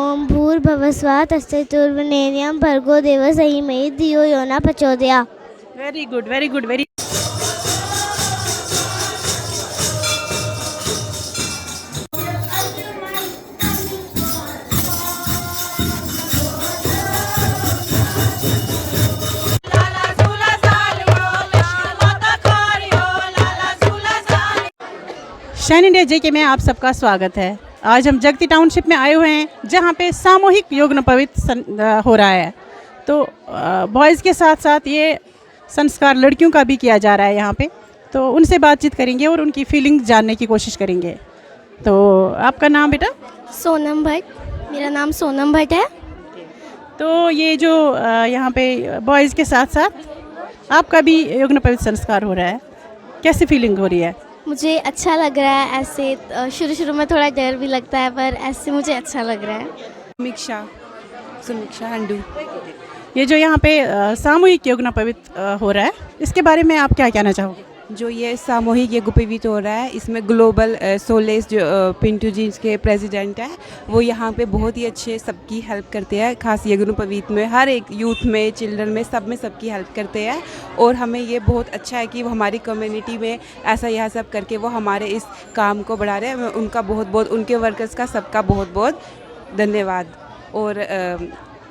ओम भूर्भुवस्सुवः तत्सवितुर्वरेण्यं भर्गो देवस्य धीमहि धियो यो न प्रचोदयात्। Very good, very good, very. Shine India JK में आप सबका स्वागत है। आज हम जगती टाउनशिप में आए हुए हैं जहाँ पे सामूहिक यज्ञोपवीत हो रहा है। तो बॉयज़ के साथ साथ ये संस्कार लड़कियों का भी किया जा रहा है यहाँ पे। तो उनसे बातचीत करेंगे और उनकी फीलिंग्स जानने की कोशिश करेंगे। तो आपका नाम बेटा? सोनम भट्ट। मेरा नाम सोनम भट्ट है। तो ये जो यहाँ पे बॉयज़ के साथ साथ आपका भी यज्ञोपवीत संस्कार हो रहा है, कैसी फीलिंग हो रही है? मुझे अच्छा लग रहा है। ऐसे शुरू शुरू में थोड़ा डर भी लगता है, पर ऐसे मुझे अच्छा लग रहा है। समीक्षा हंडू। ये जो यहाँ पे सामूहिक यज्ञोपवीत हो रहा है, इसके बारे में आप क्या कहना चाहोगे? जो ये सामूहिक यज्ञोपवीत हो रहा है, इसमें ग्लोबल सोलेस जो पिंटू जी इसके प्रेसिडेंट है, वो यहाँ पे बहुत ही अच्छे सबकी हेल्प करते हैं। खास यज्ञोपवीत में हर एक यूथ में, चिल्ड्रन में, सब में सबकी हेल्प करते हैं। और हमें ये बहुत अच्छा है कि वो हमारी कम्युनिटी में ऐसा यह सब करके वो हमारे इस काम को बढ़ा रहे हैं। उनका बहुत बहुत, उनके वर्कर्स का सबका बहुत बहुत धन्यवाद। और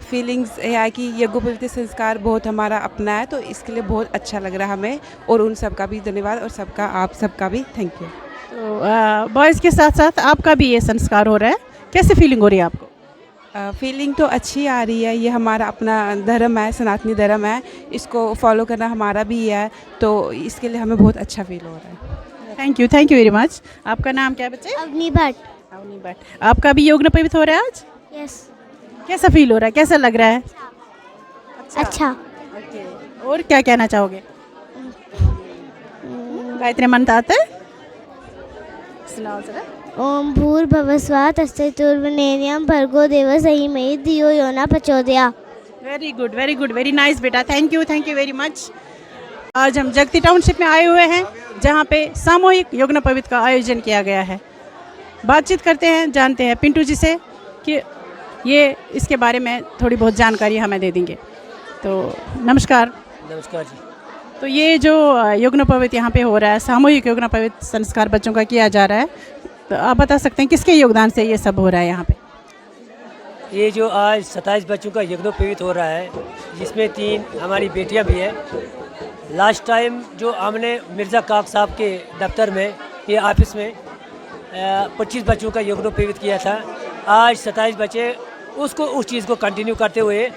फीलिंग्स है कि यज्ञोपवीत संस्कार बहुत हमारा अपना है, तो इसके लिए बहुत अच्छा लग रहा है हमें। और उन सबका भी धन्यवाद और सबका, आप सबका भी थैंक यू। तो बॉयज़ के साथ साथ आपका भी ये संस्कार हो रहा है, कैसी फीलिंग हो रही है आपको? फीलिंग तो अच्छी आ रही है। ये हमारा अपना धर्म है, सनातनी धर्म है, इसको फॉलो करना हमारा भी है, तो इसके लिए हमें बहुत अच्छा फील हो रहा है। Thank you very much. आपका नाम क्या है बच्चे? अवनी भट्ट। अवनी भट्ट। आपका भी यज्ञोपवीत हो रहा है आज? यस। कैसा फील हो रहा है, कैसा लग रहा है? अच्छा। और क्या कहना चाहोगे? गायत्री मंत्र आता है? सुनाओ जरा। ओम भूर्भुवस्सुवः तत्सवितुर्वरेण्यं भर्गो देवस्य धीमहि धियो यो न प्रचोदयात्। Very good, very good, very nice बेटा। Thank you very much. आज हम जगती टाउनशिप में आए हुए हैं जहाँ पे सामूहिक यज्ञोपवीत का आयोजन किया गया है। बातचीत करते हैं, जानते हैं पिंटू जी से कि ये इसके बारे में थोड़ी बहुत जानकारी हमें दे देंगे। तो नमस्कार। नमस्कार जी। तो ये जो यज्ञोपवीत यहाँ पे हो रहा है, सामूहिक यज्ञोपवीत संस्कार बच्चों का किया जा रहा है, तो आप बता सकते हैं किसके योगदान से ये सब हो रहा है यहाँ पे? ये जो आज 27 बच्चों का यज्ञोपवीत हो रहा है, जिसमें 3 हमारी बेटियां भी हैं। लास्ट टाइम जो हमने मिर्ज़ा काक साहब के दफ्तर में, ये ऑफिस में 25 बच्चों का यज्ञोपवीत किया था। आज 27 बच्चे उसको, उस चीज़ को कंटिन्यू करते हुए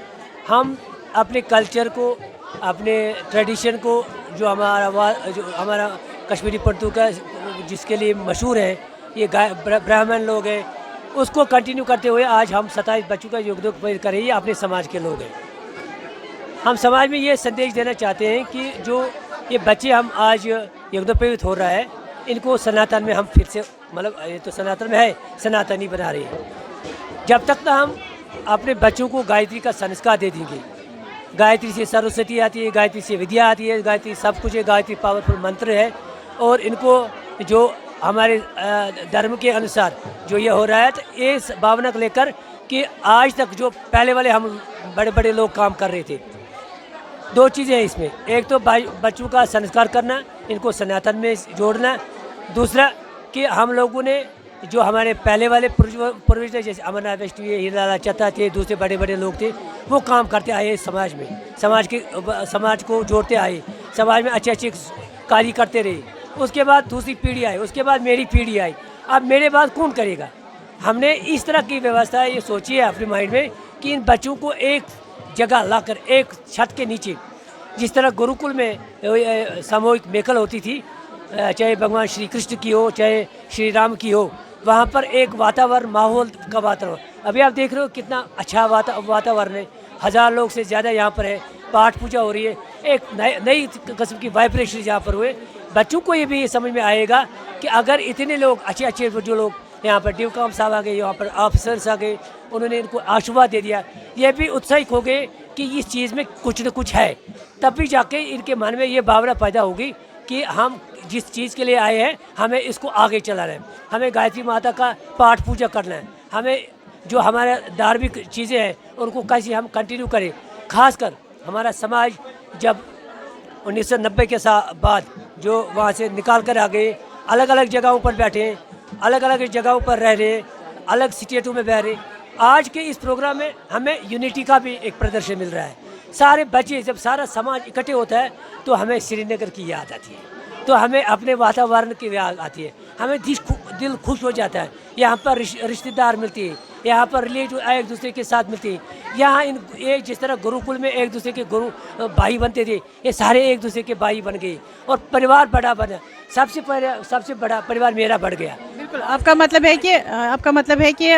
हम अपने कल्चर को, अपने ट्रेडिशन को, जो हमारा कश्मीरी पंतु का जिसके लिए मशहूर है, ये ब्राह्मण लोग हैं, उसको कंटिन्यू करते हुए आज हम 27 बच्चों का यज्ञोपवीत कर रहे हैं। अपने समाज के लोग हैं। हम समाज में ये संदेश देना चाहते हैं कि जो ये बच्चे हम आज यज्ञोपवीत हो रहा है, इनको सनातन में हम फिर से, मतलब ये तो सनातन में है, सनातनी बना रहे हैं। जब तक हम अपने बच्चों को गायत्री का संस्कार दे देंगे, गायत्री से सरस्वती आती है, गायत्री से विद्या आती है, गायत्री सब कुछ है, गायत्री पावरफुल मंत्र है। और इनको जो हमारे धर्म के अनुसार जो ये हो रहा है, तो इस भावना को लेकर कि आज तक जो पहले वाले हम बड़े बड़े लोग काम कर रहे थे, 2 चीज़ें हैं इसमें। एक तो बच्चों का संस्कार करना, इनको सनातन में जोड़ना। दूसरा कि हम लोगों ने जो हमारे पहले वाले पूर्वज थे, जैसे अमरनाथ वेस्ट, हीरालाल चत्ता थे, दूसरे बड़े बड़े लोग थे, वो काम करते आए समाज में, समाज को जोड़ते आए, समाज में अच्छे अच्छे कार्य करते रहे। उसके बाद दूसरी पीढ़ी आई, उसके बाद मेरी पीढ़ी आई, अब मेरे बाद कौन करेगा? हमने इस तरह की व्यवस्था ये सोची है अपने माइंड में कि इन बच्चों को एक जगह लाकर, एक छत के नीचे, जिस तरह गुरुकुल में सामूहिक मेकल होती थी, चाहे भगवान श्री कृष्ण की हो, चाहे श्री राम की हो, वहाँ पर एक वातावरण, माहौल का वातावरण, अभी आप देख रहे हो कितना अच्छा वातावरण है। 1000 लोग से ज़्यादा यहाँ पर है, पाठ पूजा हो रही है, एक नई किस्म की वाइब्रेशन यहाँ पर हुए। बच्चों को ये भी समझ में आएगा कि अगर इतने लोग अच्छे जो लोग यहाँ पर ड्यूकॉम साहब आ गए, यहाँ पर ऑफिसर्स आ गए, उन्होंने इनको आशीर्वाद दे दिया, ये भी उत्साहित हो गए कि इस चीज़ में कुछ न कुछ है। तब भी जाके इनके मन में ये भावना पैदा होगी कि हम जिस चीज़ के लिए आए हैं, हमें इसको आगे चलाना है, हमें गायत्री माता का पाठ पूजा करना है, हमें जो हमारे धार्मिक चीज़ें हैं उनको कैसे हम कंटिन्यू करें। खासकर हमारा समाज जब 1990 के बाद जो वहाँ से निकाल कर आ गए, अलग अलग जगहों पर बैठे, अलग अलग जगहों पर रह रहे, अलग स्टेटों में बह रहे, आज के इस प्रोग्राम में हमें यूनिटी का भी एक प्रदर्शन मिल रहा है। सारे बच्चे, जब सारा समाज इकट्ठे होता है तो हमें श्रीनगर की याद आती है, तो हमें अपने वातावरण की याद आती है, हमें दिल खुश हो जाता है। यहाँ पर रिश्तेदार मिलती है, यहाँ पर रिलेटिव एक दूसरे के साथ मिलती है। यहाँ एक जिस तरह गुरुकुल में एक दूसरे के गुरु भाई बनते थे, ये सारे एक दूसरे के भाई बन गए और परिवार बड़ा बना। सबसे बड़ा परिवार मेरा बढ़ गया। बिल्कुल, आपका मतलब है कि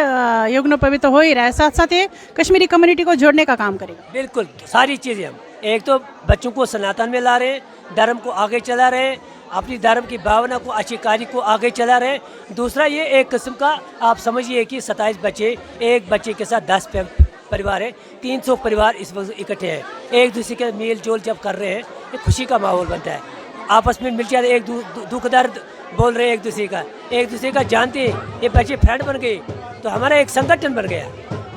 यज्ञोपवीत तो हो ही रहा है, साथ साथ ये कश्मीरी कम्युनिटी को जोड़ने का काम करेगा। बिल्कुल, सारी चीज़ें हम एक तो बच्चों को सनातन में ला रहे हैं, धर्म को आगे चला रहे हैं, अपनी धर्म की भावना को, अच्छी कार्य को आगे चला रहे हैं। दूसरा ये एक किस्म का आप समझिए कि 27 बच्चे, एक बच्चे के साथ 10 परिवार है, 300 परिवार इस वक्त इकट्ठे हैं। एक दूसरे के मेल जोल जब कर रहे हैं, एक खुशी का माहौल बनता है। आपस में मिल जाते, एक दुख दर्द बोल रहे हैं एक दूसरे का जानते हैं। ये बच्चे फ्रेंड बन गए तो हमारा एक संगठन बन गया,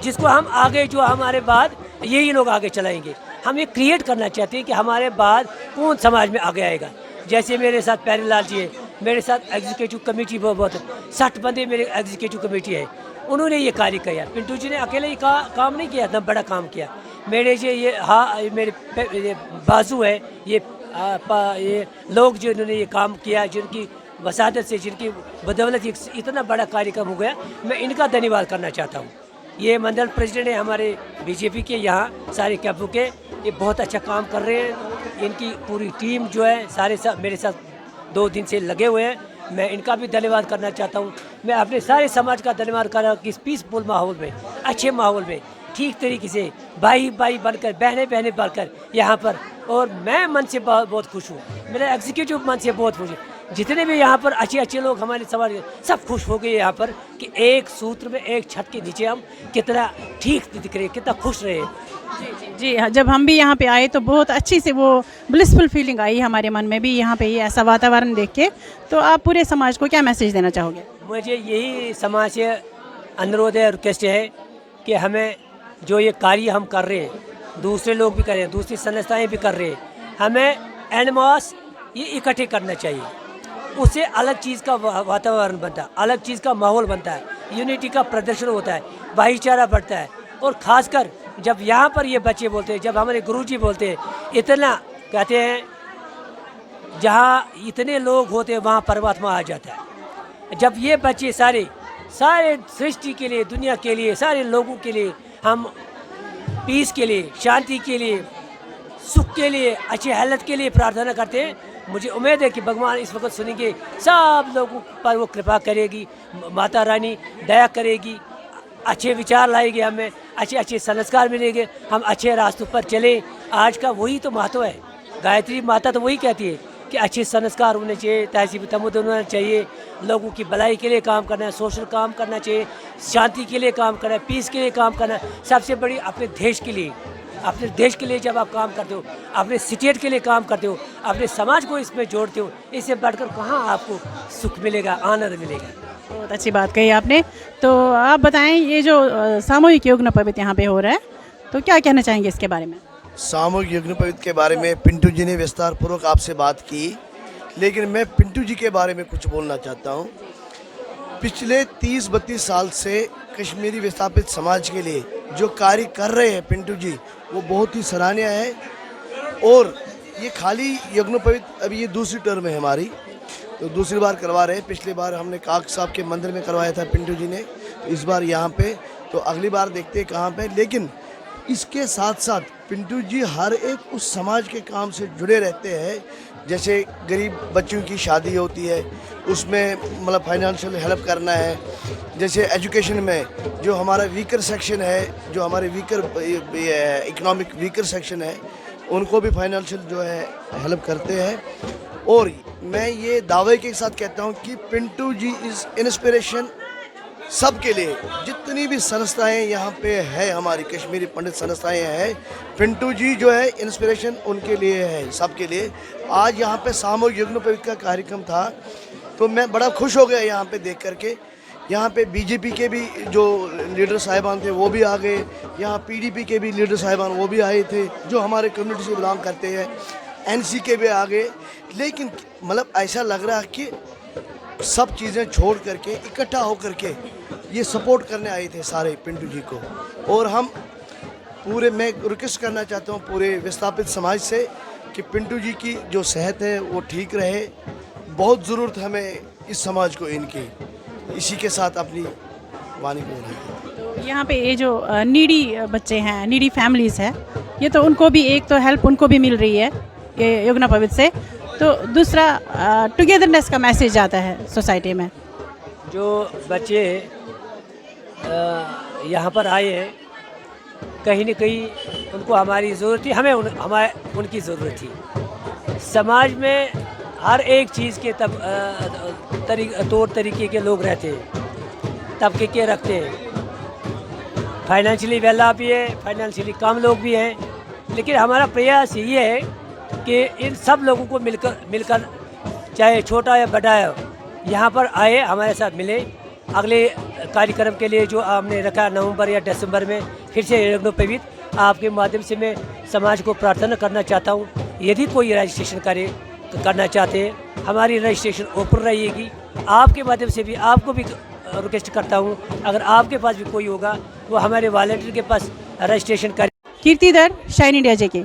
जिसको हम आगे, जो हमारे बाद यही लोग आगे चलाएंगे। हम ये क्रिएट करना चाहते हैं कि हमारे बाद कौन समाज में आगे आएगा। जैसे मेरे साथ प्यारेलाल जी है, मेरे साथ एग्जीक्यूटिव कमेटी बहुत 60 बंदे मेरे एग्जीक्यूटिव कमेटी है, उन्होंने ये कार्य किया। पिंटू जी ने अकेले ही काम नहीं किया, इतना बड़ा काम किया। मेरे मेरे बाजू है, ये लोग जो इन्होंने ये काम किया, जिनकी वसादत से, जिनकी बदौलत इतना बड़ा कार्यक्रम हो गया, मैं इनका धन्यवाद करना चाहता हूँ। ये मंडल प्रेसिडेंट है हमारे बीजेपी के, यहाँ सारे कैंपों के, ये बहुत अच्छा काम कर रहे हैं। इनकी पूरी टीम जो है सारे मेरे साथ 2 दिन से लगे हुए हैं, मैं इनका भी धन्यवाद करना चाहता हूँ। मैं अपने सारे समाज का धन्यवाद कर रहा हूँ कि इस पीसफुल माहौल में, अच्छे माहौल में, ठीक तरीके से भाई बनकर, बहनें बनकर यहाँ पर, और मैं मन से बहुत खुश हूँ, मेरा एग्जीक्यूटिव मन से बहुत खुश है। जितने भी यहाँ पर अच्छे लोग हमारे समाज के, सब खुश हो गए यहाँ पर कि एक सूत्र में, एक छत के नीचे हम कितना ठीक दिख रहे, कितना खुश रहे। जी हाँ, जब हम भी यहाँ पे आए तो बहुत अच्छी से वो ब्लिसफुल फीलिंग आई हमारे मन में भी, यहाँ पे ये ऐसा वातावरण देख के। तो आप पूरे समाज को क्या मैसेज देना चाहोगे? मुझे यही समाज से अनुरोध है, रिक्वेस्ट है कि हमें जो ये कार्य हम कर रहे हैं, दूसरे लोग भी कर रहे हैं, दूसरी संस्थाएं भी कर रहे हैं, हमें एनमास ये इकट्ठे करना चाहिए। उससे अलग चीज़ का वातावरण बनता है, अलग चीज़ का माहौल बनता है, यूनिटी का प्रदर्शन होता है, भाईचारा बढ़ता है। और ख़ासकर जब यहाँ पर ये बच्चे बोलते हैं, जब हमारे गुरुजी बोलते हैं, इतना कहते हैं जहाँ इतने लोग होते हैं वहाँ परमात्मा आ जाता है। जब ये बच्चे सारे सृष्टि के लिए, दुनिया के लिए, सारे लोगों के लिए, हम पीस के लिए, शांति के लिए, सुख के लिए, अच्छी हालत के लिए प्रार्थना करते हैं, मुझे उम्मीद है कि भगवान इस वक्त सुनेंगे, सब लोगों पर वो कृपा करेगी, माता रानी दया करेगी, अच्छे विचार लाएगी, हमें अच्छे संस्कार मिलेंगे, हम अच्छे रास्तों पर चलें। आज का वही तो महत्व है। गायत्री माता तो वही कहती है कि अच्छे संस्कार होने चाहिए, तहजीब तमद्दुन होना चाहिए, लोगों की भलाई के लिए काम करना है, सोशल काम करना चाहिए, शांति के लिए काम करना है, पीस के लिए काम करना है, सबसे बड़ी अपने देश के लिए। अपने देश के लिए जब आप काम करते हो, अपने स्टेट के लिए काम करते हो, अपने समाज को इसमें जोड़ते हो, इससे बढ़कर कहाँ आपको सुख मिलेगा, आनंद मिलेगा। बहुत अच्छी बात कही आपने। तो आप बताएं, ये जो सामूहिक यज्ञोपवीत यहाँ पे हो रहा है, तो क्या कहना चाहेंगे इसके बारे में? सामूहिक यज्ञोपवीत के बारे में पिंटू जी ने विस्तार पूर्वक आपसे बात की, लेकिन मैं पिंटू जी के बारे में कुछ बोलना चाहता हूँ। पिछले 30-32 साल से कश्मीरी विस्थापित समाज के लिए जो कार्य कर रहे हैं पिंटू जी, वो बहुत ही सराहनीय है। और ये खाली यज्ञोपवीत अभी ये दूसरी टर्म है हमारी, तो दूसरी बार करवा रहे हैं। पिछली बार हमने काक साहब के मंदिर में करवाया था पिंटू जी ने, तो इस बार यहाँ पे, तो अगली बार देखते हैं कहाँ पे। लेकिन इसके साथ साथ पिंटू जी हर एक उस समाज के काम से जुड़े रहते हैं। जैसे गरीब बच्चों की शादी होती है, उसमें मतलब फाइनेंशियल हेल्प करना है। जैसे एजुकेशन में जो हमारा वीकर सेक्शन है, जो हमारे इकोनॉमिक वीकर सेक्शन है, उनको भी फाइनेंशियल जो है हेल्प करते हैं। और मैं ये दावे के साथ कहता हूँ कि पिंटू जी इज़ इंस्पिरेशन सबके लिए। जितनी भी संस्थाएं यहाँ पे है, हमारी कश्मीरी पंडित संस्थाएं हैं, पिंटू जी जो है इंस्पिरेशन उनके लिए है, सबके लिए। आज यहाँ पे सामूहिक यज्ञोपवीत का कार्यक्रम था, तो मैं बड़ा खुश हो गया यहाँ पे देख करके। यहाँ पे बीजेपी के भी जो लीडर साहिबान थे वो भी आ गए, यहाँ पीडीपी के भी लीडर साहिबान वो भी आए थे जो हमारे कम्युनिटी से बिलोंग करते हैं, एनसी के भी आ गए। लेकिन मतलब ऐसा लग रहा है कि सब चीज़ें छोड़ करके इकट्ठा होकर के ये सपोर्ट करने आए थे सारे पिंटू जी को। और हम पूरे, मैं रिक्वेस्ट करना चाहता हूँ पूरे विस्थापित समाज से कि पिंटू जी की जो सेहत है वो ठीक रहे। बहुत ज़रूरत है हमें इस समाज को इनकी। इसी के साथ अपनी वाणी को तो यहाँ पे ये जो नीडी बच्चे हैं, नीडी फैमिलीज़ है, ये तो उनको भी एक तो हेल्प उनको भी मिल रही है ये यज्ञोपवीत से, तो दूसरा टुगेदरनेस का मैसेज आता है सोसाइटी में। जो बच्चे यहाँ पर आए हैं, कहीं न कहीं उनको हमारी ज़रूरत थी, हमें उनकी ज़रूरत थी। समाज में हर एक चीज़ के तौर तरीके के लोग रहते हैं, तबके के रखते हैं। फाइनेंशियली वेल ऑफ भी है, फाइनेंशियली कम लोग भी हैं, लेकिन हमारा प्रयास ये है कि इन सब लोगों को मिलकर चाहे छोटा या बड़ा है, यहाँ पर आए, हमारे साथ मिले। अगले कार्यक्रम के लिए जो हमने रखा नवंबर या दिसंबर में फिर से यज्ञोपवीत, आपके माध्यम से मैं समाज को प्रार्थना करना चाहता हूँ, यदि कोई रजिस्ट्रेशन करना चाहते हैं, हमारी रजिस्ट्रेशन ओपन रहेगी। आपके माध्यम से भी आपको भी रिक्वेस्ट करता हूँ, अगर आपके पास भी कोई होगा वो हमारे वॉलंटियर के पास रजिस्ट्रेशन करें। कीर्तिधर, शाइन इंडिया जेके।